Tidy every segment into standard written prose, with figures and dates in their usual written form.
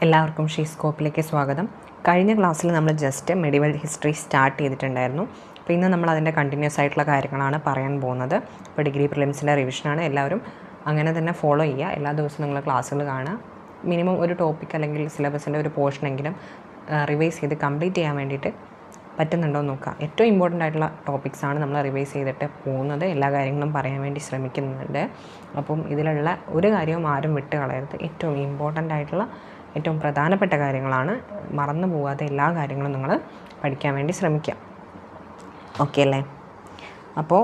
എല്ലാവർക്കും ഷീസ്കോപ്പിലേക്ക് സ്വാഗതം. കഴിഞ്ഞ ക്ലാസ്സിൽ നമ്മൾ ജസ്റ്റ് മെഡിവൽ ഹിസ്റ്ററി സ്റ്റാർട്ട് ചെയ്തിട്ടുണ്ടായിരുന്നു. അപ്പോൾ ഇന്ന് നമ്മൾ അതിൻ്റെ കണ്ടിന്യൂസ് ആയിട്ടുള്ള കാര്യങ്ങളാണ് പറയാൻ പോകുന്നത്. ഇപ്പോൾ ഡിഗ്രി പ്രിലിംസിൻ്റെ റിവിഷനാണ്. എല്ലാവരും അങ്ങനെ തന്നെ ഫോളോ ചെയ്യുക. എല്ലാ ദിവസവും നിങ്ങൾ ക്ലാസ്സുകൾ കാണുക. മിനിമം ഒരു ടോപ്പിക് അല്ലെങ്കിൽ സിലബസിൻ്റെ ഒരു പോർഷനെങ്കിലും റിവൈസ് ചെയ്ത് കംപ്ലീറ്റ് ചെയ്യാൻ വേണ്ടിയിട്ട് പറ്റുന്നുണ്ടോ എന്ന് നോക്കുക. ഏറ്റവും ഇമ്പോർട്ടൻ്റ് ആയിട്ടുള്ള ടോപ്പിക്സാണ് നമ്മൾ റിവൈസ് ചെയ്തിട്ട് പോകുന്നത്. എല്ലാ കാര്യങ്ങളും പറയാൻ വേണ്ടി ശ്രമിക്കുന്നുണ്ട്. അപ്പം ഇതിലുള്ള ഒരു കാര്യവും ആരും വിട്ട് കളയരുത്. ഏറ്റവും ഇമ്പോർട്ടൻ്റ് ആയിട്ടുള്ള ഏറ്റവും പ്രധാനപ്പെട്ട കാര്യങ്ങളാണ്. മറന്നു പോകാതെ എല്ലാ കാര്യങ്ങളും നിങ്ങൾ പഠിക്കാൻ വേണ്ടി ശ്രമിക്കുക. ഓക്കെ അല്ലേ? അപ്പോൾ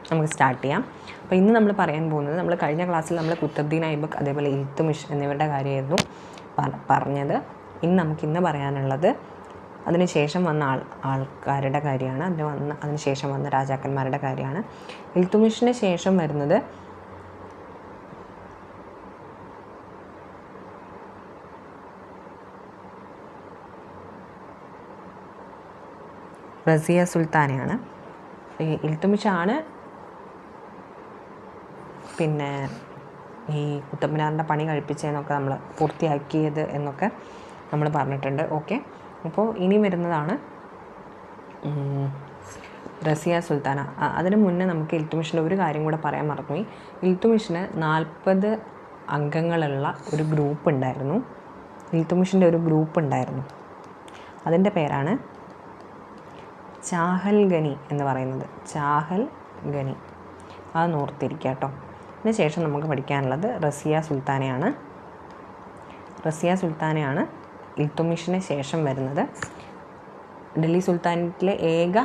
നമുക്ക് സ്റ്റാർട്ട് ചെയ്യാം. അപ്പോൾ ഇന്ന് നമ്മൾ പറയാൻ പോകുന്നത്, നമ്മൾ കഴിഞ്ഞ ക്ലാസ്സിൽ നമ്മൾ കുത്തബ്ദീൻ ഐബക്ക് അതേപോലെ ഇൽത്തുമിഷ് എന്നിവരുടെ കാര്യമായിരുന്നു പറഞ്ഞത്. നമുക്കിന്ന് പറയാനുള്ളത് അതിനുശേഷം വന്ന ആൾക്കാരുടെ കാര്യമാണ്. അതിനുശേഷം വന്ന രാജാക്കന്മാരുടെ കാര്യമാണ്. ഇൽത്തുമിഷിന് ശേഷം വരുന്നത് റസിയ സുൽത്താനയാണ്. ഇൽത്തുമിഷാണ് പിന്നെ ഈ കുത്തബ് മിനാറിൻ്റെ പണി കഴിപ്പിച്ചതെന്നൊക്കെ നമ്മൾ പൂർത്തിയാക്കിയത് എന്നൊക്കെ നമ്മൾ പറഞ്ഞിട്ടുണ്ട്. ഓക്കെ, അപ്പോൾ ഇനി വരുന്നതാണ് റസിയ സുൽത്താന. അതിന് മുന്നേ നമുക്ക് ഇൽത്തുമിഷിൻ്റെ ഒരു കാര്യം കൂടെ പറയാൻ മറന്നുപോയി. ഇൽത്തുമിഷിന് 40 അംഗങ്ങളുള്ള ഒരു ഗ്രൂപ്പ് ഉണ്ടായിരുന്നു. ഇൽത്തുമിഷിൻ്റെ ഒരു ഗ്രൂപ്പ് ഉണ്ടായിരുന്നു. അതിൻ്റെ പേരാണ് ചാഹൽ ഗനി എന്ന് പറയുന്നത്. ചാഹൽ ഗനി, അത് ഓർത്തിരിക്കുക കേട്ടോ. അതിന് ശേഷം നമുക്ക് പഠിക്കാനുള്ളത് റസിയ സുൽത്താനയാണ്. റസിയ സുൽത്താനയാണ് ഇൽത്തുമിഷിന് ശേഷം വരുന്നത്. ഡൽഹി സുൽത്താനത്തിലെ ഏക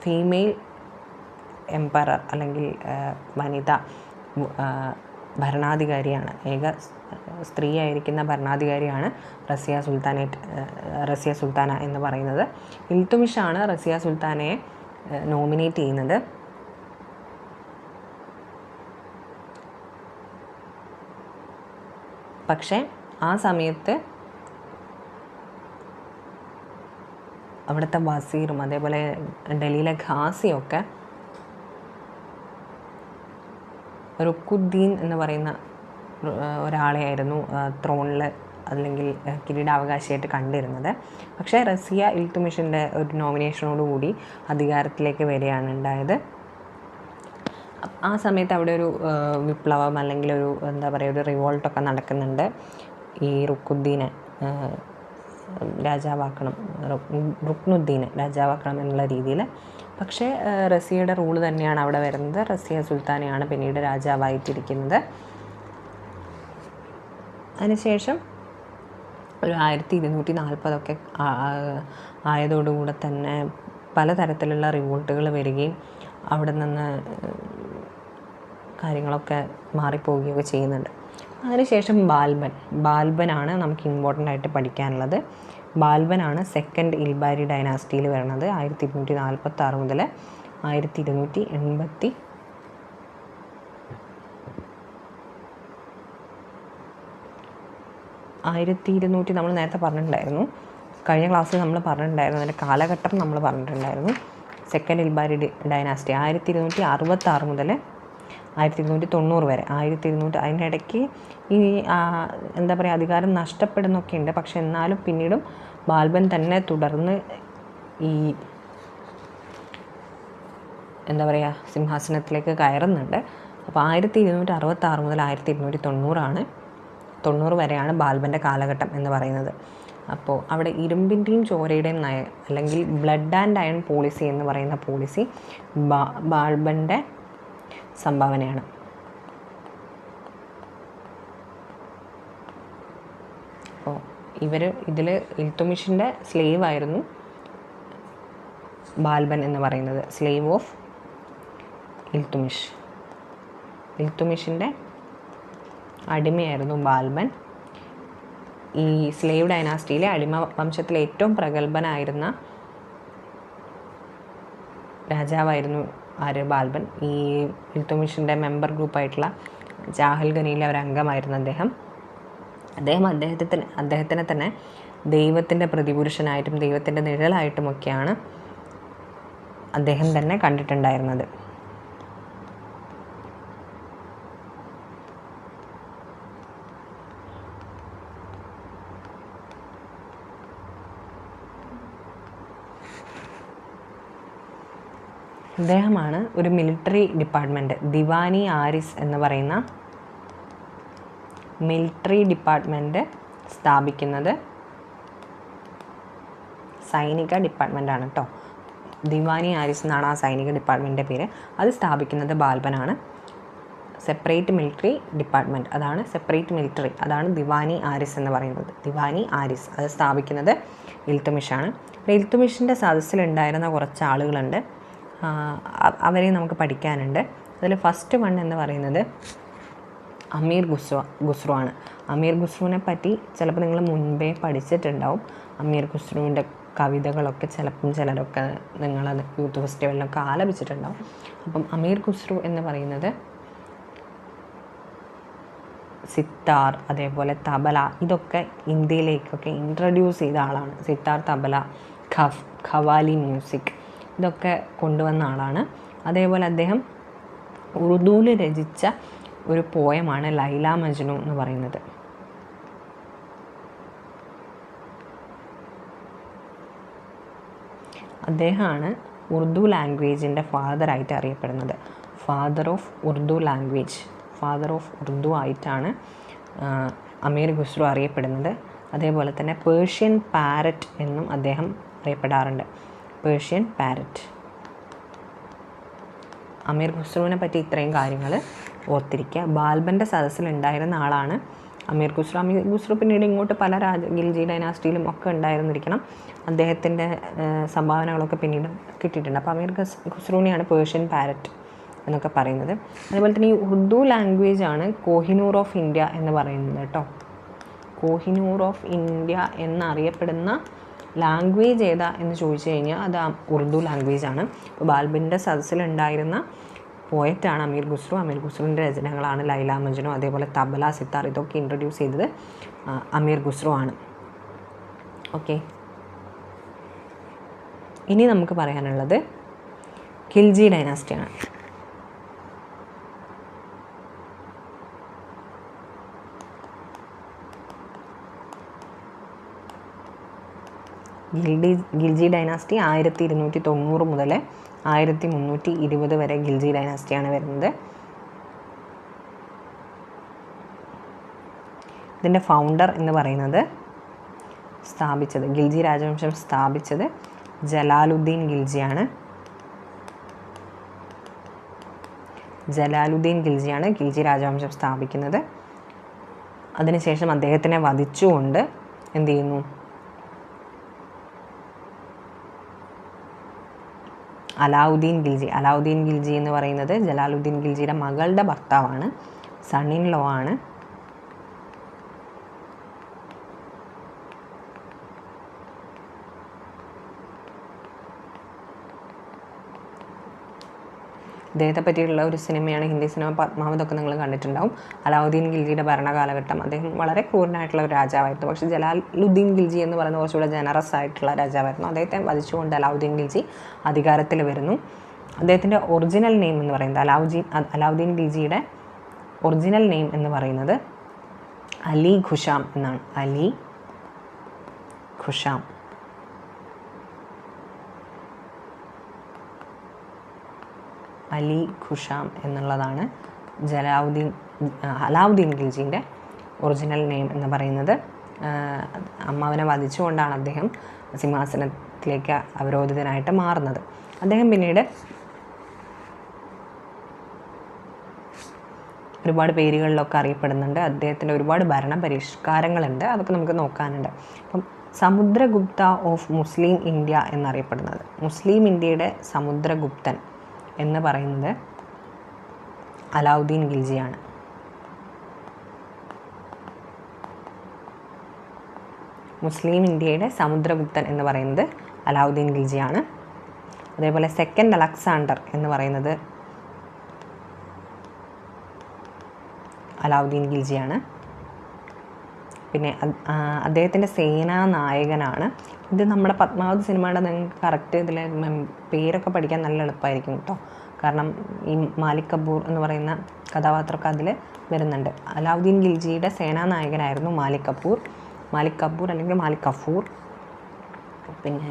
ഫീമെയിൽ എംപറർ അല്ലെങ്കിൽ വനിത ഭരണാധികാരിയാണ്. ഏക സ്ത്രീയായിരിക്കുന്ന ഭരണാധികാരിയാണ് റസിയ സുൽത്താന എന്ന് പറയുന്നത്. ഇൽത്തുമിഷാണ് റസിയ സുൽത്താനയെ നോമിനേറ്റ് ചെയ്യുന്നത്. പക്ഷേ ആ സമയത്ത് അവിടുത്തെ വസീറും അതേപോലെ ഡൽഹിയിലെ ഖാസിയൊക്കെ റുക്കുദ്ദീൻ എന്ന് പറയുന്ന ഒരാളെയായിരുന്നു ത്രോണിൽ അല്ലെങ്കിൽ കിരീടാവകാശിയായിട്ട് കണ്ടിരുന്നത്. പക്ഷേ റസിയ ഇൽത്തുമിഷിൻ്റെ ഒരു നോമിനേഷനോടുകൂടി അധികാരത്തിലേക്ക് വരികയാണ് ഉണ്ടായത്. ആ സമയത്ത് അവിടെ ഒരു വിപ്ലവം അല്ലെങ്കിൽ ഒരു എന്താ പറയുക, ഒരു റിവോൾട്ടൊക്കെ നടക്കുന്നുണ്ട്. ഈ റുക്കുദ്ദീനെ റുക്നുദ്ദീനെ രാജാവാക്കണം എന്നുള്ള രീതിയിൽ. പക്ഷേ റസിയയുടെ റൂള് തന്നെയാണ് അവിടെ വരുന്നത്. റസിയ സുൽത്താനയാണ് പിന്നീട് രാജാവായിട്ടിരിക്കുന്നത്. അതിനുശേഷം ഒരു 1240 ആയതോടുകൂടെ തന്നെ പലതരത്തിലുള്ള റിവോൾട്ടുകൾ വരികയും അവിടെ നിന്ന് കാര്യങ്ങളൊക്കെ മാറിപ്പോവുകയൊക്കെ ചെയ്യുന്നുണ്ട്. അതിനുശേഷം ബാൽബനാണ് നമുക്ക് ഇമ്പോർട്ടൻ്റ് ആയിട്ട് പഠിക്കാനുള്ളത്. ബാൽബനാണ് സെക്കൻഡ് ഇൽബാരി ഡൈനാസ്റ്റിയിൽ വരുന്നത്. 1246 മുതൽ 1280 നമ്മൾ നേരത്തെ പറഞ്ഞിട്ടുണ്ടായിരുന്നു. കഴിഞ്ഞ ക്ലാസ്സിൽ നമ്മൾ പറഞ്ഞിട്ടുണ്ടായിരുന്നു, അതിൻ്റെ കാലഘട്ടം നമ്മൾ പറഞ്ഞിട്ടുണ്ടായിരുന്നു. സെക്കൻഡ് ഇൽബാരി ഡൈനാസ്റ്റി 1266 മുതൽ 1290 വരെ. 1200 അതിനിടയ്ക്ക് ഈ എന്താ പറയുക, അധികാരം നഷ്ടപ്പെടുന്നൊക്കെ ഉണ്ട്. പക്ഷെ എന്നാലും പിന്നീടും ബാൽബൻ തന്നെ തുടർന്ന് ഈ എന്താ പറയുക സിംഹാസനത്തിലേക്ക് കയറുന്നുണ്ട്. അപ്പോൾ 1266 മുതൽ 1290 വരെയാണ് ബാൽബൻ്റെ കാലഘട്ടം എന്ന് പറയുന്നത്. അപ്പോൾ അവിടെ ഇരുമ്പിൻ്റെയും ചോരയുടെയും നയം അല്ലെങ്കിൽ ബ്ലഡ് ആൻഡ് അയൺ പോളിസി എന്ന് പറയുന്ന പോളിസി ബാൽബൻ്റെ സംഭാവനയാണ്. അപ്പോൾ ഇതിൽ ഇൽത്തുമിഷിൻ്റെ സ്ലേവ് ആയിരുന്നു ബാൽബൻ എന്ന് പറയുന്നത്. സ്ലേവ് ഓഫ് ഇൽത്തുമിഷിൻ്റെ അടിമയായിരുന്നു ബാൽബൻ. ഈ സ്ലേവ് ഡൈനാസ്റ്റിയിലെ അടിമ വംശത്തിലെ ഏറ്റവും പ്രഗത്ഭനായിരുന്ന രാജാവായിരുന്നു ബാൽബൻ. ഈ ഇൽത്തുമിഷിൻ്റെ മെമ്പർ ഗ്രൂപ്പായിട്ടുള്ള ചാഹൽ ഗനിയിലെ ഒരു അംഗമായിരുന്നു അദ്ദേഹം. അദ്ദേഹത്തിനെ തന്നെ ദൈവത്തിൻ്റെ പ്രതിപുരുഷനായിട്ടും ദൈവത്തിൻ്റെ നിഴലായിട്ടുമൊക്കെയാണ് അദ്ദേഹം തന്നെ കണ്ടിട്ടുണ്ടായിരുന്നത്. അദ്ദേഹമാണ് ഒരു മിലിറ്ററി ഡിപ്പാർട്ട്മെൻറ്റ് ദിവാനി ആരിസ് എന്ന് പറയുന്ന മിലിറ്ററി ഡിപ്പാർട്ട്മെൻറ്റ് സ്ഥാപിക്കുന്നത്. സൈനിക ഡിപ്പാർട്ട്മെൻറ്റാണ് കേട്ടോ. ദിവാനി ആരിസ് എന്നാണ് ആ സൈനിക ഡിപ്പാർട്ട്മെൻറ്റിൻ്റെ പേര്. അത് സ്ഥാപിക്കുന്നത് ബാൽബനാണ്. സെപ്പറേറ്റ് മിലിറ്ററി ഡിപ്പാർട്ട്മെൻറ്റ്, അതാണ് സെപ്പറേറ്റ് മിലിറ്ററി, അതാണ് ദിവാനി ആരിസ് എന്ന് പറയുന്നത്. ദിവാനി ആരിസ് അത് സ്ഥാപിക്കുന്നത് ഇൽത്തുമിഷാണ്. ഇൽത്തുമിഷിൻ്റെ സദസ്സിലുണ്ടായിരുന്ന കുറച്ച് ആളുകളുണ്ട്, അവരെ നമുക്ക് പഠിക്കാനുണ്ട്. അതിൽ ഫസ്റ്റ് വൺ എന്ന് പറയുന്നത് അമീർ ഖുസ്രു ആണ്. അമീർ ഖുസ്രുവിനെ പറ്റി ചിലപ്പോൾ നിങ്ങൾ മുൻപേ പഠിച്ചിട്ടുണ്ടാവും. അമീർ ഖുസ്രുവിൻ്റെ കവിതകളൊക്കെ ചിലരൊക്കെ നിങ്ങളത് യൂത്ത് ഫെസ്റ്റിവലിലൊക്കെ ആലപിച്ചിട്ടുണ്ടാവും. അപ്പം അമീർ ഖുസ്രു എന്ന് പറയുന്നത് സിത്താർ, അതേപോലെ തബല, ഇതൊക്കെ ഇന്ത്യയിലേക്കൊക്കെ ഇൻട്രൊഡ്യൂസ് ചെയ്ത ആളാണ്. സിത്താർ, തബല, ഖവാലി മ്യൂസിക് ഇതൊക്കെ കൊണ്ടുവന്ന ആളാണ്. അതേപോലെ അദ്ദേഹം ഉറുദുവിൽ രചിച്ച ഒരു പോയമാണ് ലൈല മജ്നു എന്ന് പറയുന്നത്. അദ്ദേഹമാണ് ഉറുദു ലാംഗ്വേജിൻ്റെ ഫാദറായിട്ട് അറിയപ്പെടുന്നത്. Father of Urdu language, father of Urdu ആയിട്ടാണ് അമീർ ഖുസ്രു അറിയപ്പെടുന്നത്. അതേപോലെ തന്നെ പേർഷ്യൻ പാരറ്റ് എന്നും അദ്ദേഹം അറിയപ്പെടാറുണ്ട്. Persian parrot. അമീർ ഖുസ്രുവിനെ പറ്റി ഇത്രയും കാര്യങ്ങൾ ഓർത്തിരിക്കുക. ബാൽബൻ്റെ സദസ്സിലുണ്ടായിരുന്ന ആളാണ് അമീർ ഖുസ്രു. അമീർ ഖുസ്രു പിന്നീട് ഇങ്ങോട്ട് പല ഗിൽജി ഡൈനാസ്റ്റിയിലും ഒക്കെ ഉണ്ടായിരുന്നിരിക്കണം. അദ്ദേഹത്തിൻ്റെ സംഭാവനകളൊക്കെ പിന്നീട് കിട്ടിയിട്ടുണ്ട്. അപ്പോൾ അമീർ ഖുസ്രുവിനെയാണ് പേർഷ്യൻ പാരറ്റ് എന്നൊക്കെ പറയുന്നത്. അതുപോലെ തന്നെ ഈ ഉറുദു ലാംഗ്വേജാണ് കോഹിനൂർ ഓഫ് ഇന്ത്യ എന്ന് പറയുന്നത് കേട്ടോ. കോഹിനൂർ ഓഫ് ഇന്ത്യ എന്നറിയപ്പെടുന്ന ലാംഗ്വേജ് ഏതാ എന്ന് ചോദിച്ചു കഴിഞ്ഞാൽ അത് ഉറുദു ലാംഗ്വേജാണ്. ഇപ്പോൾ ബാൽബിൻ്റെ സദസ്സിലുണ്ടായിരുന്ന പോയറ്റാണ് അമീർ ഖുസ്രു. അമീർ ഖുസ്രുവിൻ്റെ രചനകളാണ് ലൈല മജ്നു, അതേപോലെ തബല, സിത്താർ, ഇതൊക്കെ ഇൻട്രൊഡ്യൂസ് ചെയ്തത് അമീർ ഖുസ്രു ആണ്. ഓക്കെ, ഇനി നമുക്ക് പറയാനുള്ളത് ഖിൽജി ഡൈനാസ്റ്റിയാണ്. ഖിൽജി ഡൈനാസ്റ്റി 1290 മുതൽ 1320 വരെ ഖിൽജി ഡൈനാസ്റ്റിയാണ് വരുന്നത്. ഇതിൻ്റെ ഫൗണ്ടർ എന്ന് പറയുന്നത് ഖിൽജി രാജവംശം സ്ഥാപിച്ചത് ജലാലുദ്ദീൻ ഖിൽജിയാണ്. ഖിൽജി രാജവംശം സ്ഥാപിക്കുന്നത്. അതിനുശേഷം അദ്ദേഹത്തിനെ വധിച്ചുകൊണ്ട് എന്ത് ചെയ്യുന്നു, അലാവുദ്ദീൻ ഖിൽജി എന്ന് പറയുന്നത് ജലാലുദ്ദീൻ ഖിൽജിയുടെ മകളുടെ ഭർത്താവാണ്, സൺ ഇൻ ലോ ആണ്. അദ്ദേഹത്തെ പറ്റിയുള്ള ഒരു സിനിമയാണ് ഹിന്ദി സിനിമ പത്മാവതൊക്കെ നിങ്ങൾ കണ്ടിട്ടുണ്ടാവും. അലാവുദ്ദീൻ ഖിൽജിയുടെ ഭരണകാലഘട്ടം. അദ്ദേഹം വളരെ ക്രൂരനായിട്ടുള്ള ഒരു രാജാവായിരുന്നു. പക്ഷേ ജലാലുദ്ദീൻ ഖിൽജി എന്ന് പറയുന്ന കുറച്ചുകൂടെ ജനറസ് ആയിട്ടുള്ള രാജാവായിരുന്നു. അദ്ദേഹത്തെ വധിച്ചുകൊണ്ട് അലാവുദ്ദീൻ ഖിൽജി അധികാരത്തിൽ വരുന്നു. അദ്ദേഹത്തിൻ്റെ ഒറിജിനൽ നെയിം എന്ന് പറയുന്നത് അലാവുദ്ദീൻ ഖിൽജിയുടെ ഒറിജിനൽ നെയിം എന്ന് പറയുന്നത് അലി ഖുഷാം എന്നാണ്. അലി ഖുഷാം എന്നുള്ളതാണ് അലാവുദ്ദീൻ ഖിൽജിൻ്റെ ഒറിജിനൽ നെയിം എന്ന് പറയുന്നത്. അമ്മാവനെ വധിച്ചുകൊണ്ടാണ് അദ്ദേഹം സിംഹാസനത്തിലേക്ക് അവരോധിതനായിട്ട് മാറുന്നത്. അദ്ദേഹം പിന്നീട് ഒരുപാട് പേരുകളിലൊക്കെ അറിയപ്പെടുന്നുണ്ട്. അദ്ദേഹത്തിൻ്റെ ഒരുപാട് ഭരണ പരിഷ്കാരങ്ങളുണ്ട്, അതൊക്കെ നമുക്ക് നോക്കാനുണ്ട്. അപ്പം സമുദ്രഗുപ്ത ഓഫ് മുസ്ലിം ഇന്ത്യ എന്നറിയപ്പെടുന്നത്, മുസ്ലിം ഇന്ത്യയുടെ സമുദ്രഗുപ്തൻ എന്ന് പറയുന്നത് അലാവുദ്ദീൻ ഖിൽജിയാണ്. മുസ്ലിം ഇന്ത്യയുടെ സമുദ്രഗുപ്തൻ എന്ന് പറയുന്നത് അലാവുദ്ദീൻ ഖിൽജിയാണ്. അതേപോലെ സെക്കൻഡ് അലക്സാണ്ടർ എന്ന് പറയുന്നത് അലാവുദ്ദീൻ ഖിൽജിയാണ്. പിന്നെ അദ്ദേഹത്തിൻ്റെ സേനാ നായകനാണ്. ഇത് നമ്മുടെ പത്മാവത് സിനിമയുടെ നിങ്ങൾക്ക് കറക്റ്റ് ഇതിലെ പേരൊക്കെ പഠിക്കാൻ നല്ല എളുപ്പമായിരിക്കും കേട്ടോ. കാരണം ഈ മാലിക് കപൂർ എന്ന് പറയുന്ന കഥാപാത്രമൊക്കെ അതിൽ വരുന്നുണ്ട്. അലാവുദ്ദീൻ ഖിൽജിയുടെ സേനാനായകനായിരുന്നു മാലിക് കപൂർ അല്ലെങ്കിൽ മാലിക് കഫൂർ. പിന്നെ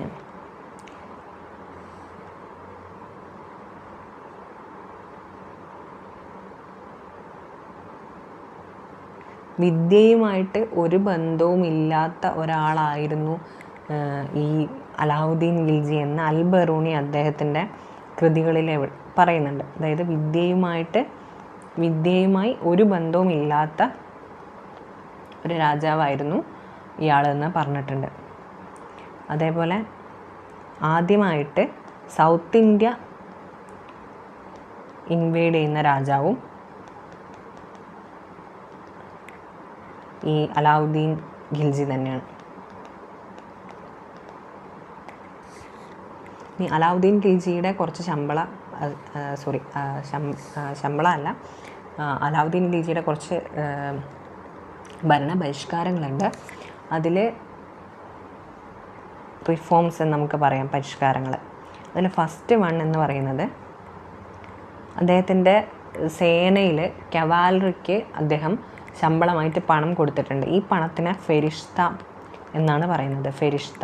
വിദ്യയുമായിട്ട് ഒരു ബന്ധവുമില്ലാത്ത ഒരാളായിരുന്നു ഈ അലാവുദ്ദീൻ ഖിൽജി എന്ന് അൽ ബറൂണി അദ്ദേഹത്തിൻ്റെ കൃതികളിൽ പറയുന്നുണ്ട്. അതായത് വിദ്യയുമായി ഒരു ബന്ധവുമില്ലാത്ത ഒരു രാജാവായിരുന്നു ഇയാളെന്ന് പറഞ്ഞിട്ടുണ്ട്. അതേപോലെ ആദ്യമായിട്ട് സൗത്ത് ഇന്ത്യ ഇൻവേഡ് ചെയ്യുന്ന രാജാവും ഈ അലാവുദ്ദീൻ ഖിൽജി തന്നെയാണ്. ഈ അലാവുദ്ദീൻ ഖിൽജിയുടെ കുറച്ച് ശമ്പളമല്ല, അലാവുദ്ദീൻ ഖിൽജിയുടെ കുറച്ച് ഭരണ ബഹിഷ്കാരങ്ങളുണ്ട്. അതിൽ റിഫോംസ് എന്ന് നമുക്ക് പറയാം, പരിഷ്കാരങ്ങൾ. അതിൽ ഫസ്റ്റ് വൺ എന്ന് പറയുന്നത് അദ്ദേഹത്തിൻ്റെ സേനയിൽ കവാലറിക്ക് അദ്ദേഹം ശമ്പളമായിട്ട് പണം കൊടുത്തിട്ടുണ്ട്. ഈ പണത്തിന് ഫെരിഷ്ത എന്നാണ് പറയുന്നത്. ഫെരിഷ്ത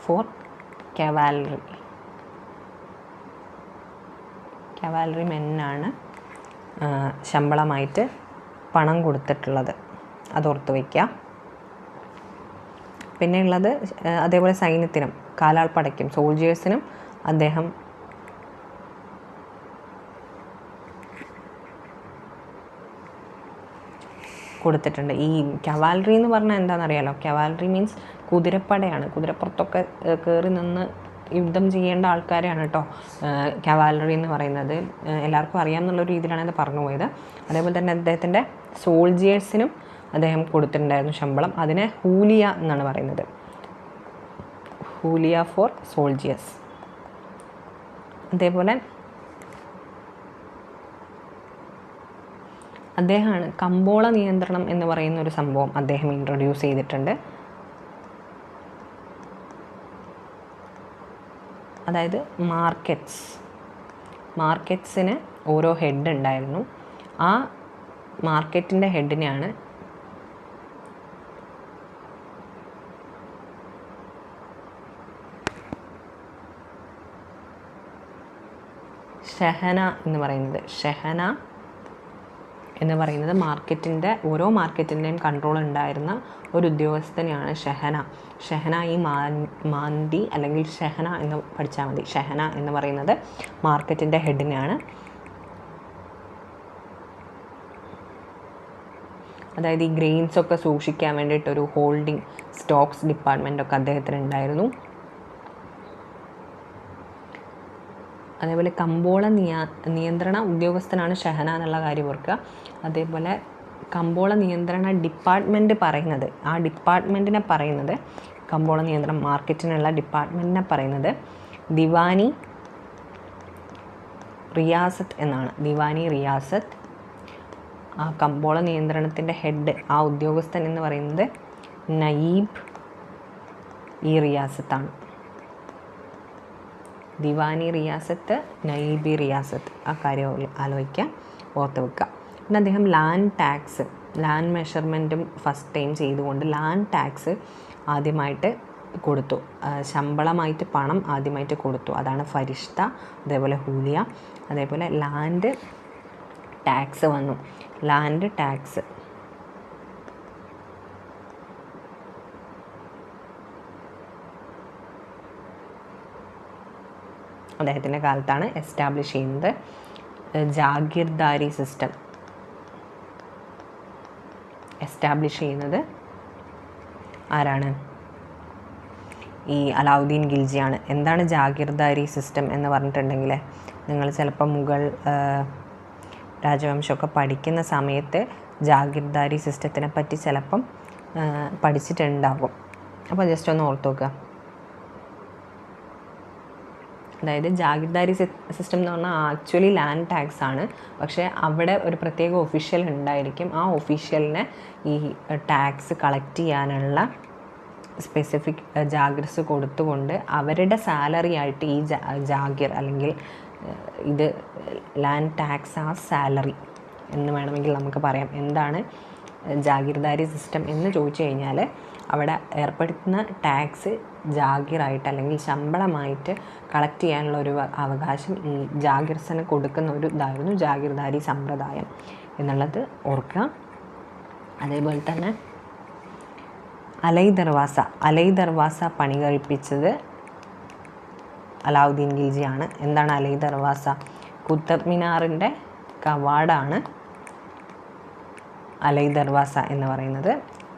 ഫോർ കവാലറി മെന്നാണ് ശമ്പളമായിട്ട് പണം കൊടുത്തിട്ടുള്ളത്. അതോർത്ത് വയ്ക്കുക. പിന്നെ ഉള്ളത് അതേപോലെ സൈന്യത്തിനും കാലാൾപ്പടയ്ക്കും സോൾജിയേഴ്സിനും അദ്ദേഹം കൊടുത്തിട്ടുണ്ട്. ഈ കവാലറി എന്ന് പറഞ്ഞാൽ എന്താണെന്നറിയാലോ? കവാലറി മീൻസ് കുതിരപ്പടയാണ്. കുതിരപ്പുറത്തൊക്കെ കയറി നിന്ന് യുദ്ധം ചെയ്യേണ്ട ആൾക്കാരെയാണ് കേട്ടോ കവാലറി എന്ന് പറയുന്നത്. എല്ലാവർക്കും അറിയാമെന്നുള്ളൊരു രീതിയിലാണ് അത് പറഞ്ഞു പോയത്. അതേപോലെ തന്നെ അദ്ദേഹത്തിൻ്റെ സോൾജിയേഴ്സിനും അദ്ദേഹം കൊടുത്തിട്ടുണ്ടായിരുന്നു ശമ്പളം. അതിനെ ഹൂലിയ എന്നാണ് പറയുന്നത്. ഹൂലിയ ഫോർ സോൾജിയേഴ്സ്. അതേപോലെ അദ്ദേഹമാണ് കമ്പോള നിയന്ത്രണം എന്ന് പറയുന്ന ഒരു സംഭവം അദ്ദേഹം ഇൻട്രൊഡ്യൂസ് ചെയ്തിട്ടുണ്ട്. അതായത് മാർക്കറ്റ്സിന് ഓരോ ഹെഡ് ഉണ്ടായിരുന്നു. ആ മാർക്കറ്റിൻ്റെ ഹെഡിനെയാണ് ഷഹന എന്ന് പറയുന്നത് ഓരോ മാർക്കറ്റിൻ്റെയും കൺട്രോൾ ഉണ്ടായിരുന്ന ഒരു ഉദ്യോഗസ്ഥനെയാണ് ഷഹന. ഈ മാന്തി അല്ലെങ്കിൽ ഷഹന എന്ന് പഠിച്ചാൽ മതി. ഷഹന എന്ന് പറയുന്നത് മാർക്കറ്റിൻ്റെ ഹെഡിനെയാണ്. അതായത് ഈ ഗ്രെയിൻസൊക്കെ സൂക്ഷിക്കാൻ വേണ്ടിയിട്ടൊരു ഹോൾഡിംഗ് സ്റ്റോക്സ് ഡിപ്പാർട്ട്മെൻറ്റൊക്കെ അദ്ദേഹത്തിന് ഉണ്ടായിരുന്നു. അതേപോലെ കമ്പോള നിയന്ത്രണ ഉദ്യോഗസ്ഥനാണ് ഷഹന എന്നുള്ള കാര്യം ഓർക്കുക. അതേപോലെ കമ്പോള നിയന്ത്രണ ഡിപ്പാർട്ട്മെൻറ്റ് പറയുന്നത്, ആ ഡിപ്പാർട്ട്മെൻറ്റിനെ പറയുന്നത്, കമ്പോള നിയന്ത്രണം മാർക്കറ്റിനുള്ള ഡിപ്പാർട്ട്മെൻറ്റിനെ പറയുന്നത് ദിവാനി റിയാസത്ത് എന്നാണ്. ദിവാനി റിയാസത്ത്. ആ കമ്പോള നിയന്ത്രണത്തിൻ്റെ ഹെഡ്, ആ ഉദ്യോഗസ്ഥൻ എന്ന് പറയുന്നത് നയീബ് ഈ റിയാസത്താണ്. ദിവാനി റിയാസത്ത്, നയീബി റിയാസത്ത്. ആ കാര്യം ആലോചിക്കുക, ഓർത്ത് വെക്കുക. പിന്നെ അദ്ദേഹം ലാൻഡ് മെഷർമെൻറ്റും ഫസ്റ്റ് ടൈം ചെയ്തുകൊണ്ട് ലാൻഡ് ടാക്സ് ആദ്യമായിട്ട് കൊടുത്തു. ശമ്പളമായിട്ട് പണം ആദ്യമായിട്ട് കൊടുത്തു. അതാണ് ഫരിഷ്ത. അതേപോലെ ഹൂലിയ. അതേപോലെ ലാൻഡ് ടാക്സ് വന്നു. ലാൻഡ് ടാക്സ് അദ്ദേഹത്തിൻ്റെ കാലത്താണ് എസ്റ്റാബ്ലിഷ് ചെയ്യുന്നത്. ജാഗീർദാരി സിസ്റ്റം എസ്റ്റാബ്ലിഷ് ചെയ്യുന്നത് ആരാണ്? ഈ അലാവുദ്ദീൻ ഖിൽജിയാണ്. എന്താണ് ജാഗീർദാരി സിസ്റ്റം എന്ന് പറഞ്ഞിട്ടുണ്ടെങ്കിൽ, നിങ്ങൾ ചിലപ്പോൾ മുഗൾ രാജവംശമൊക്കെ പഠിക്കുന്ന സമയത്ത് ജാഗീർദാരി സിസ്റ്റത്തിനെ പറ്റി ചിലപ്പം പഠിച്ചിട്ടുണ്ടാകും. അപ്പോൾ ജസ്റ്റ് ഒന്ന് ഓർത്ത് നോക്കുക. അതായത് ജാഗീർദാരി സിസ്റ്റം എന്ന് പറഞ്ഞാൽ ആക്ച്വലി ലാൻഡ് ടാക്സ് ആണ്. പക്ഷേ അവിടെ ഒരു പ്രത്യേക ഒഫീഷ്യൽ ഉണ്ടായിരിക്കും. ആ ഒഫീഷ്യലിനെ ഈ ടാക്സ് കളക്ട് ചെയ്യാനുള്ള സ്പെസിഫിക് ജാഗിർസ് കൊടുത്തുകൊണ്ട് അവരുടെ സാലറി ആയിട്ട് ഈ ജാഗിർ അല്ലെങ്കിൽ ഇത് ലാൻഡ് ടാക്സ് ആ സാലറി എന്ന് വേണമെങ്കിൽ നമുക്ക് പറയാം. എന്താണ് ജാഗീർദാരി സിസ്റ്റം എന്ന് ചോദിച്ചു കഴിഞ്ഞാൽ അവിടെ ഏർപ്പെടുത്തുന്ന ടാക്സ് ജാഗിറായിട്ട് അല്ലെങ്കിൽ ശമ്പളമായിട്ട് കളക്ട് ചെയ്യാനുള്ള ഒരു അവകാശം ഈ ജാഗിർസിന് കൊടുക്കുന്ന ഒരു ഇതായിരുന്നു ജാഗിർദാരി സമ്പ്രദായം എന്നുള്ളത് ഓർക്കുക. അതേപോലെ തന്നെ അലൈ ദർവാസ പണി കഴിപ്പിച്ചത് അലാവുദ്ദീൻ ഖിൽജിയാണ്. എന്താണ് അലൈ ദർവാസ? കുത്തബ് മിനാറിൻ്റെ കവാടാണ് അലൈ ദർവാസ എന്ന് പറയുന്നത്.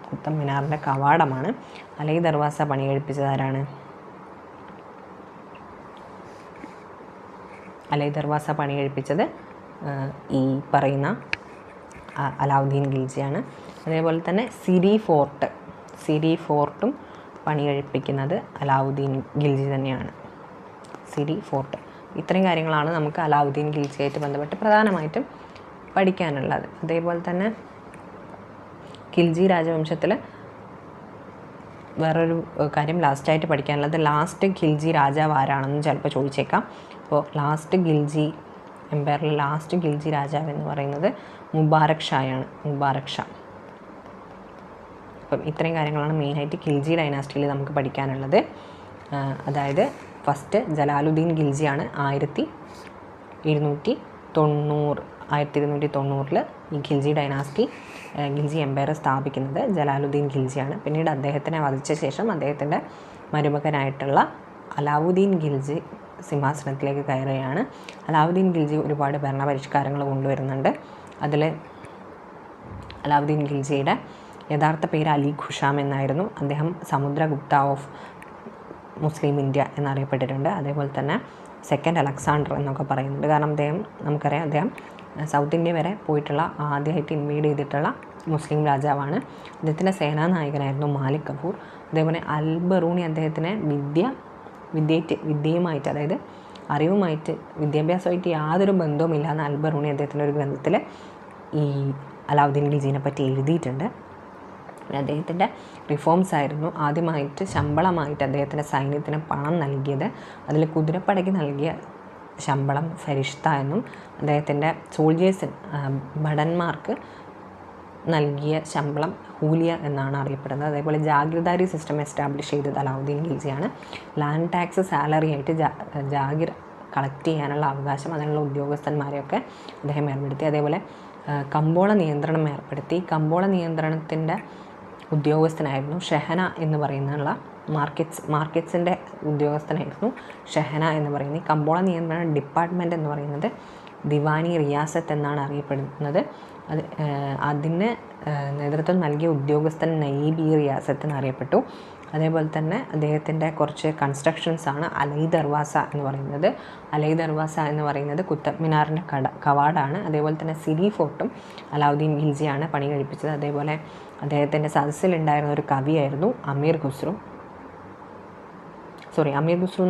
കുത്തബ് മിനാറിൻ്റെ കവാടമാണ്. അലൈ ദർവാസ പണി കഴിപ്പിച്ചത് ആരാണ്? അലൈ ദർവാസ പണി കഴിപ്പിച്ചത് ഈ പറയുന്ന അലാവുദ്ദീൻ ഖിൽജിയാണ്. അതേപോലെ തന്നെ സിരി ഫോർട്ടും പണി കഴിപ്പിക്കുന്നത് അലാവുദ്ദീൻ ഖിൽജി തന്നെയാണ്. സിരി ഫോർട്ട്. ഇത്രയും കാര്യങ്ങളാണ് നമുക്ക് അലാവുദ്ദീൻ ഖിൽജിയായിട്ട് ബന്ധപ്പെട്ട് പ്രധാനമായിട്ടും പഠിക്കാനുള്ളത്. അതേപോലെ തന്നെ ഖിൽജി രാജവംശത്തിൽ വേറൊരു കാര്യം ലാസ്റ്റായിട്ട് പഠിക്കാനുള്ളത്, ലാസ്റ്റ് ഖിൽജി രാജാവ് ആരാണെന്ന് ചിലപ്പോൾ ചോദിച്ചേക്കാം. അപ്പോൾ എംപയറിലെ ലാസ്റ്റ് ഖിൽജി രാജാവ് എന്ന് പറയുന്നത് മുബാറക് ഷായാണ്. മുബാറക് ഷാ. അപ്പം ഇത്രയും കാര്യങ്ങളാണ് മെയിനായിട്ട് ഖിൽജി ഡൈനാസ്റ്റിയിൽ നമുക്ക് പഠിക്കാനുള്ളത്. അതായത് ഫസ്റ്റ് ജലാലുദ്ദീൻ ഖിൽജിയാണ് 1290 ഈ ഖിൽജി ഡൈനാസ്റ്റി ഖിൽജി എംപയർ സ്ഥാപിക്കുന്നത് ജലാലുദ്ദീൻ ഖിൽജിയാണ്. പിന്നീട് അദ്ദേഹത്തിനെ വധിച്ച ശേഷം അദ്ദേഹത്തിൻ്റെ മരുമകനായിട്ടുള്ള അലാവുദ്ദീൻ ഖിൽജി സിംഹാസനത്തിലേക്ക് കയറുകയാണ്. അലാവുദ്ദീൻ ഖിൽജി ഒരുപാട് ഭരണപരിഷ്കാരങ്ങൾ കൊണ്ടുവരുന്നുണ്ട്. അതിൽ അലാവുദ്ദീൻ ഖിൽജിയുടെ യഥാർത്ഥ പേര് അലി ഖുഷാം എന്നായിരുന്നു. അദ്ദേഹം സമുദ്രഗുപ്ത ഓഫ് മുസ്ലിം ഇന്ത്യ എന്നറിയപ്പെട്ടിട്ടുണ്ട്. അതേപോലെ തന്നെ സെക്കൻഡ് അലക്സാണ്ടർ എന്നൊക്കെ പറയുന്നുണ്ട്. കാരണം നമുക്കറിയാം അദ്ദേഹം സൗത്ത് ഇന്ത്യ വരെ പോയിട്ടുള്ള ആദ്യമായിട്ട് ഇൻവേഡ് ചെയ്തിട്ടുള്ള മുസ്ലിം രാജാവാണ്. അദ്ദേഹത്തിൻ്റെ സേനാനായകനായിരുന്നു മാലിക് കഫൂർ. അതേപോലെ അൽബറൂണി അദ്ദേഹത്തിനെ വിദ്യയുമായിട്ട്, അതായത് അറിവുമായിട്ട്, വിദ്യാഭ്യാസമായിട്ട് യാതൊരു ബന്ധവുമില്ലാന്ന് അൽബറൂണി അദ്ദേഹത്തിൻ്റെ ഒരു ഗ്രന്ഥത്തിൽ ഈ അലാവുദ്ദീൻ ഖിൽജിനെ പറ്റി എഴുതിയിട്ടുണ്ട്. അദ്ദേഹത്തിൻ്റെ റിഫോംസ് ആയിരുന്നു ആദ്യമായിട്ട് ശമ്പളമായിട്ട് അദ്ദേഹത്തിൻ്റെ സൈന്യത്തിന് പണം നൽകിയത്. അതിൽ കുതിരപ്പടയ്ക്ക് നൽകിയ ശമ്പളം ഫരിഷ്ത എന്നും അദ്ദേഹത്തിൻ്റെ സോൾജേഴ്സിന് ഭടന്മാർക്ക് നൽകിയ ശമ്പളം ഹൂലിയ എന്നാണ് അറിയപ്പെടുന്നത്. അതേപോലെ ജാഗിർദാരി സിസ്റ്റം എസ്റ്റാബ്ലിഷ് ചെയ്തത് അലാവുദ്ദീൻ ഖിൽജിയാണ്. ലാൻഡ് ടാക്സ് സാലറി ആയിട്ട് ജാഗിർ കളക്ട് ചെയ്യാനുള്ള അവകാശം അതിനുള്ള ഉദ്യോഗസ്ഥന്മാരെയൊക്കെ അദ്ദേഹം ഏർപ്പെടുത്തി. അതേപോലെ കമ്പോള നിയന്ത്രണം ഏർപ്പെടുത്തി. കമ്പോള നിയന്ത്രണത്തിൻ്റെ ഉദ്യോഗസ്ഥനായിരുന്നു ഷെഹന എന്ന് പറയുന്നുള്ള മാർക്കറ്റ്സിൻ്റെ ഉദ്യോഗസ്ഥനായിരുന്നു ഷെഹന എന്ന് പറയുന്നത്. ഈ കമ്പോള നിയന്ത്രണ ഡിപ്പാർട്ട്മെൻറ്റ് എന്ന് പറയുന്നത് ദിവാനി റിയാസത്ത് എന്നാണ് അറിയപ്പെടുന്നത്. അതിന് നേതൃത്വം നൽകിയ ഉദ്യോഗസ്ഥൻ നയീബി റിയാസത്ത് എന്നറിയപ്പെട്ടു. അതേപോലെ തന്നെ അദ്ദേഹത്തിൻ്റെ കുറച്ച് കൺസ്ട്രക്ഷൻസാണ് അലൈ ദർവാസ എന്ന് പറയുന്നത്. അലൈ ദർവാസ എന്ന് പറയുന്നത് കുത്തബ് മിനാറിൻ്റെ കവാടാണ്. അതേപോലെ തന്നെ സിരി ഫോർട്ടും അലാവുദ്ദീൻ ഖിൽജിയാണ് പണി കഴിപ്പിച്ചത്. അതേപോലെ അദ്ദേഹത്തിൻ്റെ സദസ്സിലുണ്ടായിരുന്ന ഒരു കവിയായിരുന്നു അമീർ ഖുസ്രു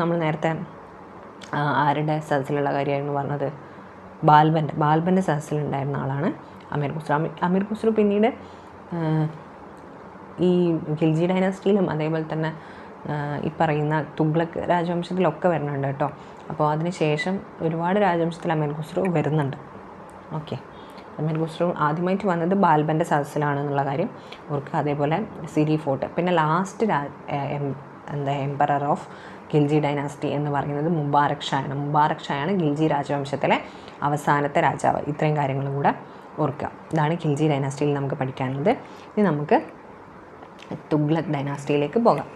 നമ്മൾ നേരത്തെ ആരുടെ സദസ്സിലുള്ള കാര്യമായിരുന്നു പറഞ്ഞത്? ബാൽബൻ്റെ സദസ്സിലുണ്ടായിരുന്ന ആളാണ് അമീർ ഖുസ്രു. പിന്നീട് ഈ ഖിൽജി ഡൈനാസ്റ്റിയിലും അതേപോലെ തന്നെ ഈ പറയുന്ന തുഗ്ലക് രാജവംശത്തിലൊക്കെ വരുന്നുണ്ട് കേട്ടോ. അപ്പോൾ അതിന് ശേഷം ഒരുപാട് രാജവംശത്തിൽ അമീർ ഖുസ്രു വരുന്നുണ്ട്. ഓക്കെ, അമീർ ഖുസ്രു ആദ്യമായിട്ട് വന്നത് ബാൽബൻ്റെ സദസ്സിലാണെന്നുള്ള കാര്യം ഓർക്കുക. അതേപോലെ സിരി ഫോർട്ട്. പിന്നെ last emperor of Khilji dynasty എന്ന് പറയുന്നത് മുബാറക് ഷായാണ് ഖിൽജി രാജവംശത്തിലെ അവസാനത്തെ രാജാവ്. ഇത്രയും കാര്യങ്ങളും കൂടെ ഓർക്കുക. ഇതാണ് ഖിൽജി ഡൈനാസ്റ്റിയിൽ നമുക്ക് പഠിക്കാനുള്ളത്. ഇനി നമുക്ക് തുഗ്ലക് ഡൈനാസ്റ്റിയിലേക്ക് പോകാം.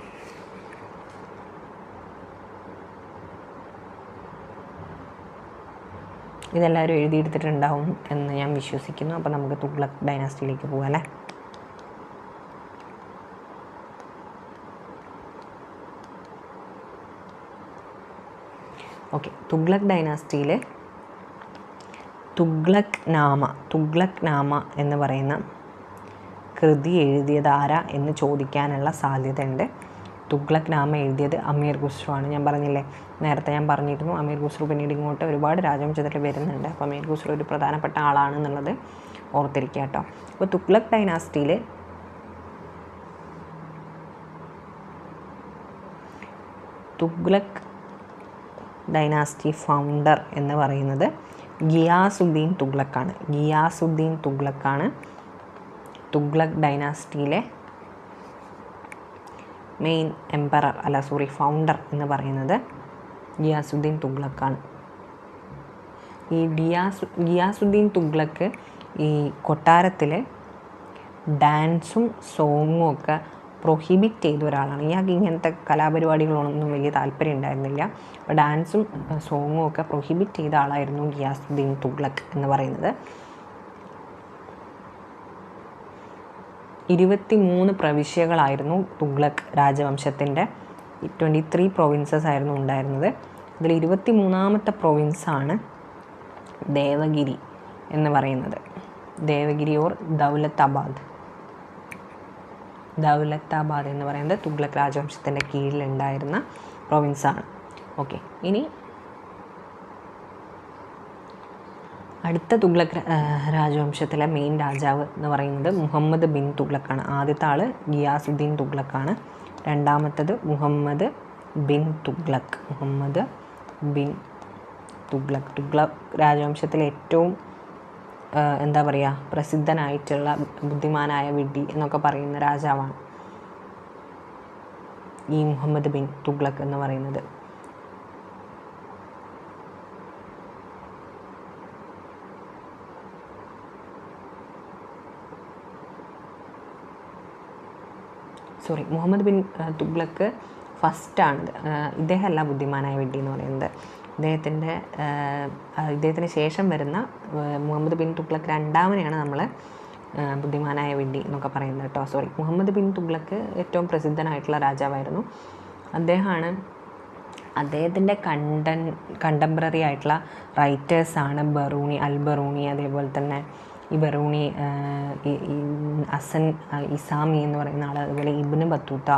ഇതെല്ലാവരും എഴുതിയെടുത്തിട്ടുണ്ടാവും എന്ന് ഞാൻ വിശ്വസിക്കുന്നു. അപ്പോൾ നമുക്ക് തുഗ്ലക് ഡൈനാസ്റ്റിയിലേക്ക് പോകാം അല്ലേ. ഓക്കെ, തുഗ്ലക് ഡൈനാസ്റ്റിയിൽ തുഗ്ലക് നാമ എന്ന് പറയുന്ന കൃതി എഴുതിയത് ആരാ എന്ന് ചോദിക്കാനുള്ള സാധ്യതയുണ്ട്. തുഗ്ലക് നാമ എഴുതിയത് അമീർ ഖുസ്രു ആണ്. ഞാൻ പറഞ്ഞില്ലേ, നേരത്തെ ഞാൻ പറഞ്ഞിരുന്നു അമീർ ഖുസ്രു പിന്നീട് ഇങ്ങോട്ട് ഒരുപാട് രാജവംശത്തിൽ വരുന്നുണ്ട്. അപ്പോൾ അമീർ ഖുസ്രു ഒരു പ്രധാനപ്പെട്ട ആളാണെന്നുള്ളത് ഓർത്തിരിക്കുക കേട്ടോ. അപ്പോൾ തുഗ്ലക് ഡൈനാസ്റ്റിയിൽ തുഗ്ലക് ഡൈനാസ്റ്റി ഫൗണ്ടർ എന്ന് പറയുന്നത് ഗിയാസുദ്ദീൻ തുഗ്ലക്കാണ്. തുഗ്ലക് ഡൈനാസ്റ്റിയിലെ മെയിൻ എംപറർ ഫൗണ്ടർ എന്ന് പറയുന്നത് ഗിയാസുദ്ദീൻ തുഗ്ലക്കാണ്. ഈ ഗിയാസുദ്ദീൻ തുഗ്ലക്ക് ഈ കൊട്ടാരത്തിൽ ഡാൻസും സോങ്ങും ഒക്കെ പ്രൊഹിബിറ്റ് ചെയ്ത ഒരാളാണ്. ഇയാൾക്ക് ഇങ്ങനത്തെ കലാപരിപാടികളൊന്നും വലിയ താല്പര്യം ഉണ്ടായിരുന്നില്ല. അപ്പോൾ ഡാൻസും സോങ്ങും ഒക്കെ പ്രൊഹിബിറ്റ് ചെയ്ത ആളായിരുന്നു ഗിയാസുദ്ദീൻ തുഗ്ലക്ക് എന്ന് പറയുന്നത്. 23 പ്രവിശ്യകളായിരുന്നു തുഗ്ലക്ക് രാജവംശത്തിൻ്റെ. 23 പ്രൊവിൻസസ് ആയിരുന്നു ഉണ്ടായിരുന്നത്. അതിൽ 23ാമത്തെ പ്രൊവിൻസാണ് ദേവഗിരി എന്ന് പറയുന്നത്. ദേവഗിരി ഓർ ദൗലത്താബാദ് എന്ന് പറയുന്നത് തുഗ്ലക്ക് രാജവംശത്തിൻ്റെ കീഴിലുണ്ടായിരുന്ന പ്രൊവിൻസാണ്. ഓക്കെ, ഇനി അടുത്ത തുഗ്ലക്ക് രാജവംശത്തിലെ മെയിൻ രാജാവ് എന്ന് പറയുന്നത് മുഹമ്മദ് ബിൻ തുഗ്ലക്കാണ്. ആദ്യത്തെ ആൾ ഗിയാസുദ്ദീൻ തുഗ്ലക്കാണ്. രണ്ടാമത്തത് മുഹമ്മദ് ബിൻ തുഗ്ലക്ക്. തുഗ്ലക്ക് രാജവംശത്തിലെ ഏറ്റവും പ്രസിദ്ധനായിട്ടുള്ള ബുദ്ധിമാനായ വിഡ്ഢി എന്നൊക്കെ പറയുന്ന രാജാവാണ് ഈ മുഹമ്മദ് ബിൻ തുഗ്ലക്ക് എന്ന് പറയുന്നത്. മുഹമ്മദ് ബിൻ തുഗ്ലക്ക് ഫസ്റ്റാണ്. ഇദ്ദേഹമല്ല ബുദ്ധിമാനായ വിഡ്ഢി എന്ന് പറയുന്നത്. ഇദ്ദേഹത്തിന് ശേഷം വരുന്ന മുഹമ്മദ് ബിൻ തുഗ്ലക്ക് രണ്ടാമനെയാണ് നമ്മൾ ബുദ്ധിമാനായ വിഡ്ഢി എന്നൊക്കെ പറയുന്നത് കേട്ടോ. മുഹമ്മദ് ബിൻ തുഗ്ലക്ക് ഏറ്റവും പ്രസിദ്ധനായിട്ടുള്ള രാജാവായിരുന്നു. അദ്ദേഹത്തിൻ്റെ കണ്ടംപററി ആയിട്ടുള്ള റൈറ്റേഴ്സാണ് അൽ ബറൂണി, അതേപോലെ തന്നെ ഈ ബറൂണി, അസൻ ഇസാമി എന്ന് പറയുന്ന ആൾ, അതുപോലെ ഇബ്നു ബത്തൂത്ത,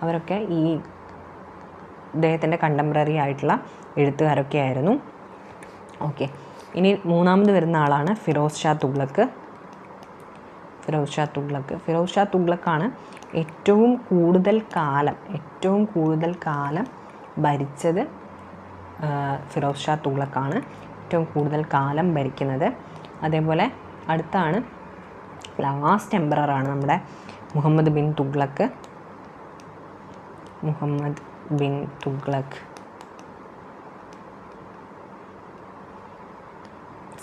അവരൊക്കെ ഈ ഇദ്ദേഹത്തിൻ്റെ കണ്ടംപററി ആയിട്ടുള്ള എഴുത്തുകാരൊക്കെ ആയിരുന്നു. ഓക്കെ, ഇനി മൂന്നാമത് വരുന്ന ആളാണ് ഫിറോസ് ഷാ തുഗ്ലക്ക്. ഫിറോസ് ഷാ തുഗ്ലക്കാണ് ഏറ്റവും കൂടുതൽ കാലം ഭരിച്ചത്. ഫിറോസ് ഷാ തുഗ്ലക്കാണ് ഏറ്റവും കൂടുതൽ കാലം ഭരിക്കുന്നത്. അതേപോലെ അടുത്താണ് ലാസ്റ്റ് എംപററാണ് നമ്മുടെ മുഹമ്മദ് ബിൻ തുഗ്ലക്ക്.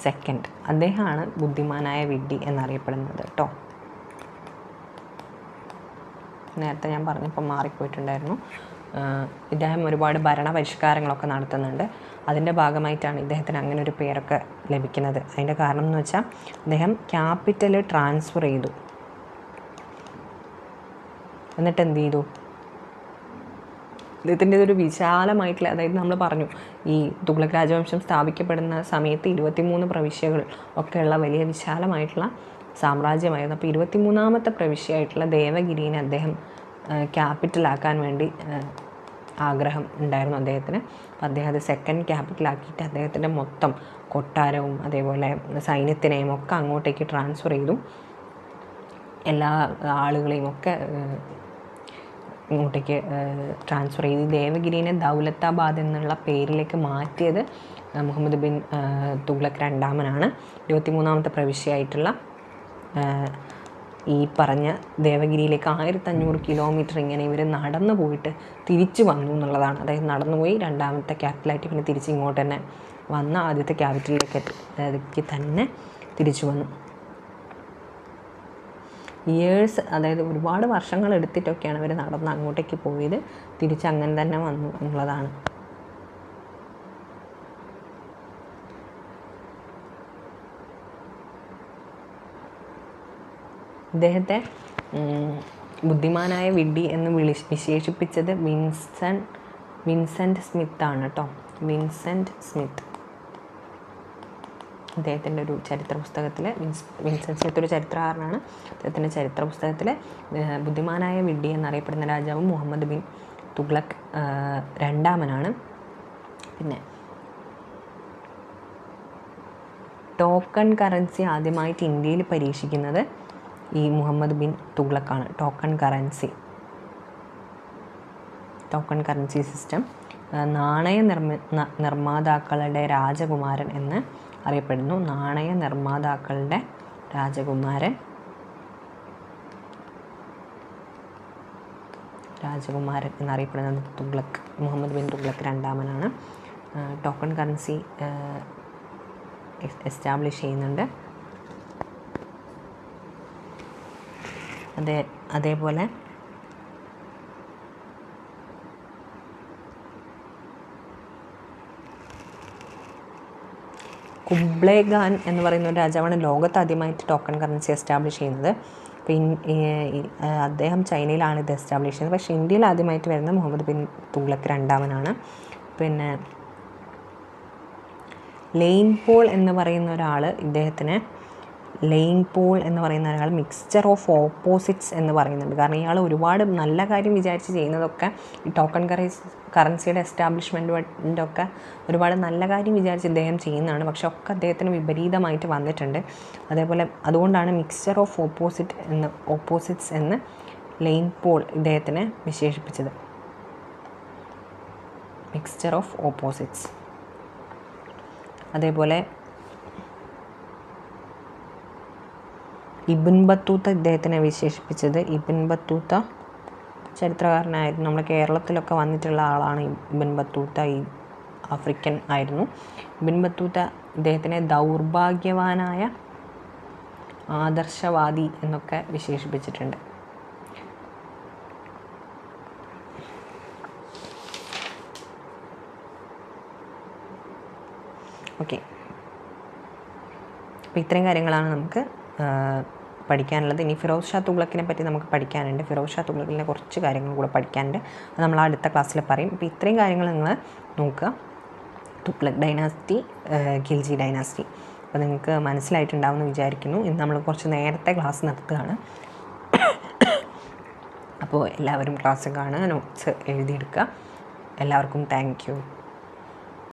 സെക്കൻഡ്. അദ്ദേഹമാണ് ബുദ്ധിമാനായ വിഡ്ഢി എന്നറിയപ്പെടുന്നത് കേട്ടോ. നേരത്തെ ഞാൻ പറഞ്ഞപ്പോൾ മാറിപ്പോയിട്ടുണ്ടായിരുന്നു. ഇദ്ദേഹം ഒരുപാട് ഭരണപരിഷ്കാരങ്ങളൊക്കെ നടത്തുന്നുണ്ട്. അതിൻ്റെ ഭാഗമായിട്ടാണ് ഇദ്ദേഹത്തിന് അങ്ങനെ ഒരു പേരൊക്കെ ലഭിക്കുന്നത്. അതിൻ്റെ കാരണം എന്ന് വെച്ചാൽ അദ്ദേഹം ക്യാപിറ്റൽ ട്രാൻസ്ഫർ ചെയ്തു. എന്നിട്ട് എന്ത് ചെയ്തു? ഇദ്ദേഹത്തിൻ്റെ ഒരു വിശാലമായിട്ടുള്ള, അതായത് നമ്മൾ പറഞ്ഞു ഈ തുഗ്ലക്ക് രാജവംശം സ്ഥാപിക്കപ്പെടുന്ന സമയത്ത് 23 പ്രവിശ്യകൾ ഒക്കെയുള്ള വലിയ വിശാലമായിട്ടുള്ള സാമ്രാജ്യമായിരുന്നു. അപ്പോൾ 23ാമത്തെ പ്രവിശ്യയായിട്ടുള്ള ദേവഗിരിനെ അദ്ദേഹം ക്യാപിറ്റലാക്കാൻ വേണ്ടി ആഗ്രഹം ഉണ്ടായിരുന്നു അദ്ദേഹത്തിന്. അപ്പോൾ അദ്ദേഹം അത് സെക്കൻഡ് ക്യാപിറ്റലാക്കിയിട്ട് അദ്ദേഹത്തിൻ്റെ മൊത്തം കൊട്ടാരവും അതേപോലെ സൈന്യത്തിനെയും ഒക്കെ അങ്ങോട്ടേക്ക് ട്രാൻസ്ഫർ ചെയ്തു. എല്ലാ ആളുകളെയും ഒക്കെ ഇങ്ങോട്ടേക്ക് ട്രാൻസ്ഫർ ചെയ്ത് ദേവഗിരിനെ ദൗലത്താബാദ് എന്നുള്ള പേരിലേക്ക് മാറ്റിയത് മുഹമ്മദ് ബിൻ തുഗ്ലക്ക് രണ്ടാമനാണ്. 23ാമത്തെ പ്രവിശ്യയായിട്ടുള്ള ഈ പറഞ്ഞ ദേവഗിരിയിലേക്ക് 1500 കിലോമീറ്റർ ഇങ്ങനെ ഇവർ നടന്നു പോയിട്ട് തിരിച്ചു വന്നു എന്നുള്ളതാണ്. അതായത് നടന്നു പോയി രണ്ടാമത്തെ ക്യാപിറ്റലായിട്ട് പിന്നെ തിരിച്ച് ഇങ്ങോട്ട് തന്നെ വന്ന ആദ്യത്തെ ക്യാപിറ്റലിലേക്ക് തന്നെ തിരിച്ചു വന്നു. അതായത് ഒരുപാട് വർഷങ്ങൾ എടുത്തിട്ടൊക്കെയാണ് ഇവർ നടന്ന് അങ്ങോട്ടേക്ക് പോയത്. തിരിച്ച് അങ്ങനെ തന്നെ വന്നു എന്നുള്ളതാണ്. ഇദ്ദേഹത്തെ ബുദ്ധിമാനായ വിഡ്ഢി എന്ന് വിശേഷിപ്പിച്ചത് വിൻസെൻ്റ് സ്മിത്ത് ആണ് കേട്ടോ. വിൻസെൻ്റ് സ്മിത്ത് അദ്ദേഹത്തിൻ്റെ ഒരു ചരിത്ര പുസ്തകത്തിൽ, വിൻസെൻ്റ് സ്മിത്ത് ഒരു ചരിത്രകാരനാണ്. അദ്ദേഹത്തിൻ്റെ ചരിത്ര പുസ്തകത്തിൽ ബുദ്ധിമാനായ വിഡ്ഢി എന്നറിയപ്പെടുന്ന രാജാവ് മുഹമ്മദ് ബിൻ തുഗ്ലക്ക് രണ്ടാമനാണ്. പിന്നെ ടോക്കൺ കറൻസി ആദ്യമായിട്ട് ഇന്ത്യയിൽ പരീക്ഷിക്കുന്നത് ഈ മുഹമ്മദ് ബിൻ തുഗ്ലക്കാണ്. Token currency system. നാണയ നിർമ്മാതാക്കളുടെ രാജകുമാരൻ എന്ന് അറിയപ്പെടുന്നു. നാണയ നിർമ്മാതാക്കളുടെ രാജകുമാരൻ രാജകുമാരൻ എന്നറിയപ്പെടുന്നത് തുഗ്ലക്ക്, മുഹമ്മദ് ബിൻ തുഗ്ലക്ക് രണ്ടാമനാണ്. ടോക്കൺ കറൻസി എസ്റ്റാബ്ലിഷ് ചെയ്യുന്നുണ്ട്. അതേപോലെ കുബ്ലേ ഖാൻ എന്ന് പറയുന്ന ഒരു രാജാവാണ് ലോകത്ത് ആദ്യമായിട്ട് ടോക്കൺ കറൻസി എസ്റ്റാബ്ലിഷ് ചെയ്യുന്നത്. അദ്ദേഹം ചൈനയിലാണ് ഇത് എസ്റ്റാബ്ലിഷ് ചെയ്യുന്നത്. പക്ഷേ ഇന്ത്യയിൽ ആദ്യമായിട്ട് വരുന്നത് മുഹമ്മദ് ബിൻ തുഗ്ലക്ക് രണ്ടാമനാണ്. പിന്നെ ലെയ്ൻ പോൾ എന്ന് പറയുന്ന ഒരാൾ, ലെയ്ൻ പോൾ എന്ന് പറയുന്ന ഒരാൾ മിക്സ്ചർ ഓഫ് ഓപ്പോസിറ്റ്സ് എന്ന് പറയുന്നുണ്ട്. കാരണം ഇയാൾ ഒരുപാട് നല്ല കാര്യം വിചാരിച്ച് ചെയ്യുന്നതൊക്കെ ഈ ടോക്കൺ കറൻസിയുടെ എസ്റ്റാബ്ലിഷ്മെൻറ്റിൻ്റെ ഒക്കെ ഒരുപാട് നല്ല കാര്യം വിചാരിച്ച് ഇദ്ദേഹം ചെയ്യുന്നതാണ്. പക്ഷെ ഒക്കെ അദ്ദേഹത്തിന് വിപരീതമായിട്ട് വന്നിട്ടുണ്ട്. അതേപോലെ അതുകൊണ്ടാണ് മിക്സ്ചർ ഓഫ് ഓപ്പോസിറ്റ്സ് എന്ന് ലെയ്ൻ പോൾ ഇദ്ദേഹത്തിനെ വിശേഷിപ്പിച്ചത്. Mixture of opposites. അതേപോലെ ഇബ്ൻ ബത്തൂത്ത ഇദ്ദേഹത്തിനെ വിശേഷിപ്പിച്ചത്, ഇബ്ൻ ബത്തൂത്ത ചരിത്രകാരനായിരുന്നു. നമ്മുടെ കേരളത്തിലൊക്കെ വന്നിട്ടുള്ള ആളാണ് ഇബ്ൻ ബത്തൂത്ത. ഈ ആഫ്രിക്കൻ ആയിരുന്നു. ഇബ്ൻ ബത്തൂത്ത ഇദ്ദേഹത്തിനെ ദൗർഭാഗ്യവാനായ ആദർശവാദി എന്നൊക്കെ വിശേഷിപ്പിച്ചിട്ടുണ്ട്. ഓക്കെ, അപ്പോൾ ഇത്രയും കാര്യങ്ങളാണ് നമുക്ക് പഠിക്കാനുള്ളത്. ഇനി ഫിറോസ് ഷാ തുഗ്ലക്കിനെ പറ്റി നമുക്ക് പഠിക്കാനുണ്ട്. ഫിറോസ് ഷാ തുഗ്ലക്കിൻ്റെ കുറച്ച് കാര്യങ്ങൾ കൂടെ പഠിക്കാനുണ്ട്. അത് നമ്മൾ അടുത്ത ക്ലാസ്സിൽ പറയും. അപ്പോൾ ഇത്രയും കാര്യങ്ങൾ നിങ്ങൾ നോക്കുക. Tughlaq dynasty, Khilji dynasty. അപ്പോൾ നിങ്ങൾക്ക് മനസ്സിലായിട്ടുണ്ടാവുമെന്ന് വിചാരിക്കുന്നു. ഇന്ന് നമ്മൾ കുറച്ച് നേരത്തെ ക്ലാസ് നിർത്തുകയാണ്. അപ്പോൾ എല്ലാവരും ക്ലാസ് കാണുക, നോട്ട്സ് എഴുതിയെടുക്കുക. എല്ലാവർക്കും താങ്ക് യു.